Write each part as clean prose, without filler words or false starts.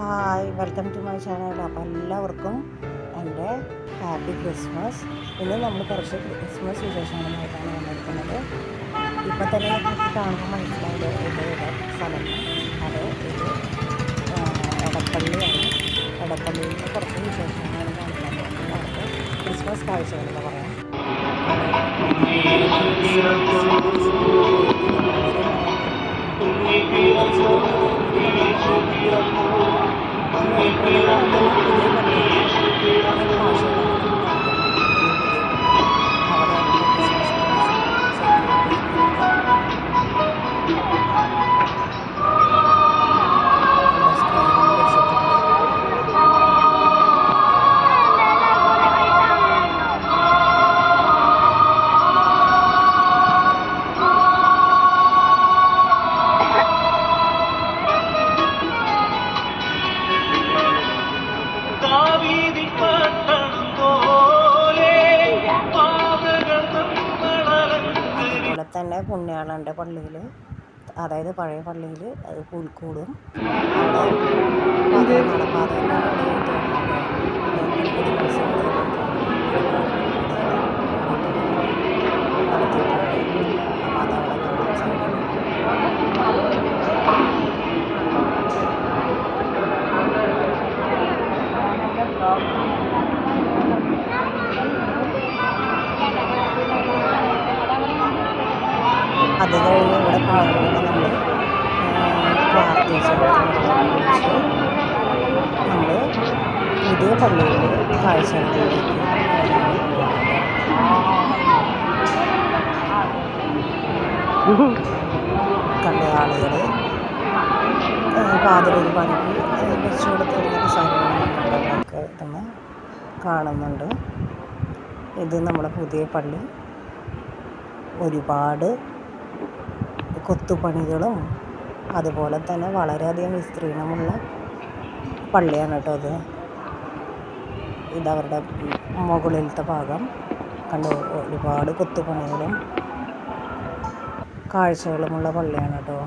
Hi, welcome to my channel. അപ്പോൾ എല്ലാവർക്കും എൻ്റെ ഹാപ്പി ക്രിസ്മസ്. ഇന്ന് നമ്മൾ കുറച്ച് ക്രിസ്മസ് വിശേഷങ്ങളുമായിട്ടാണ് വന്നിരിക്കുന്നത്. ഇപ്പം തന്നെ നമുക്ക് കാണുമ്പോൾ മനസ്സിലായത് ഇത് സ്ഥലം, അത് ഇത് എടപ്പള്ളിയാണ്. എടപ്പള്ളിയിൽ കുറച്ച് വിശേഷങ്ങളാണ് കാണിക്കുന്നത്. നമുക്ക് ക്രിസ്മസ് കാഴ്ചകളെന്ന് പറയാം. അതുപോലെ തന്നെ പുണ്യാളൻ്റെ പള്ളിയിൽ, അതായത് പഴയ പള്ളിയിൽ അത് പുൽക്കൂടും. അത് കഴിഞ്ഞ് ഇവിടെ പോകുമ്പോൾ നമ്മൾ പ്രാർത്ഥിച്ച് നമ്മൾ പുതിയ പള്ളിയിൽ കാഴ്ചകളിലേക്ക് കണ്ട ആളുകൾ പാതിരൊരു പണിക്ക് വെച്ചു കൊടുത്തിരുന്ന സാധനങ്ങളൊക്കെ ഇതൊന്ന് കാണുന്നുണ്ട്. ഇത് നമ്മുടെ പുതിയ പള്ളി. ഒരുപാട് കൊത്തുപണികളും അതുപോലെ തന്നെ വളരെയധികം വിസ്തീർണമുള്ള പള്ളിയാണ് കേട്ടോ അത്. ഇതവരുടെ മുകളിലത്തെ ഭാഗം കണ്ടു. ഒരുപാട് കൊത്തുപണികളും കാഴ്ചകളുമുള്ള പള്ളിയാണ് കേട്ടോ.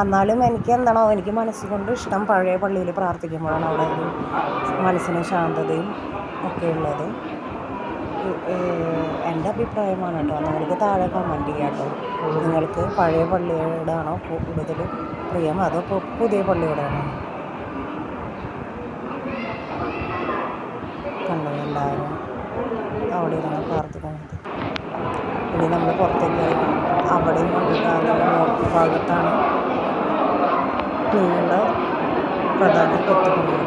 എന്നാലും എനിക്ക് മനസ്സുകൊണ്ട് ഇഷ്ടം പഴയ പള്ളിയിൽ പ്രാർത്ഥിക്കുമ്പോഴാണ് അവിടെ ഒരു മനസ്സിന് ശാന്തതയും ഒക്കെ ഉള്ളത്. എൻ്റെ അഭിപ്രായമാണ് കേട്ടോ. നിങ്ങൾക്ക് താഴെ കമൻറ്റ് ചെയ്യാം കേട്ടോ. നിങ്ങൾക്ക് പഴയ പള്ളിയോടാണോ കൂടുതൽ പ്രിയം, അതോ പുതിയ പള്ളിയോടാണോ? കണ്ടു എല്ലാവരും അവിടെ ഇരുന്ന് പ്രാർത്ഥിക്കുന്നത്. ഇനി നമ്മൾ പുറത്തേക്ക് അവിടെയും ഭാഗത്താണ് നിങ്ങളുടെ പ്രധാന കൊത്തുപണികൾ.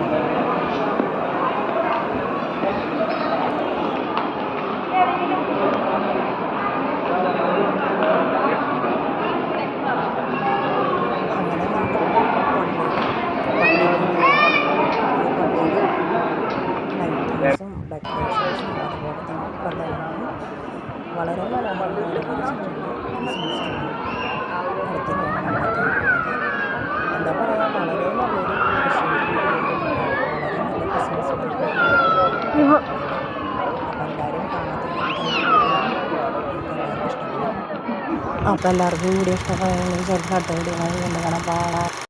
ലൈറ്റിങ്സും ഡെക്കറേഷൻസും അതുപോലെ തന്നെ പ്രധാനമായും വളരെ മനോഹരമായി അലങ്കരിച്ചിട്ടുണ്ട്. എന്താ പറയുക, വളരെ നല്ലൊരു വളരെ നല്ല ക്രിസ്മസ്. അപ്പോൾ എല്ലാവരും കാണാൻ. അപ്പോൾ എല്ലാവർക്കും കൂടി ഇഷ്ടമായെങ്കിൽ ചെറുതായിട്ട് കൂടി കാണാൻ പാടാം.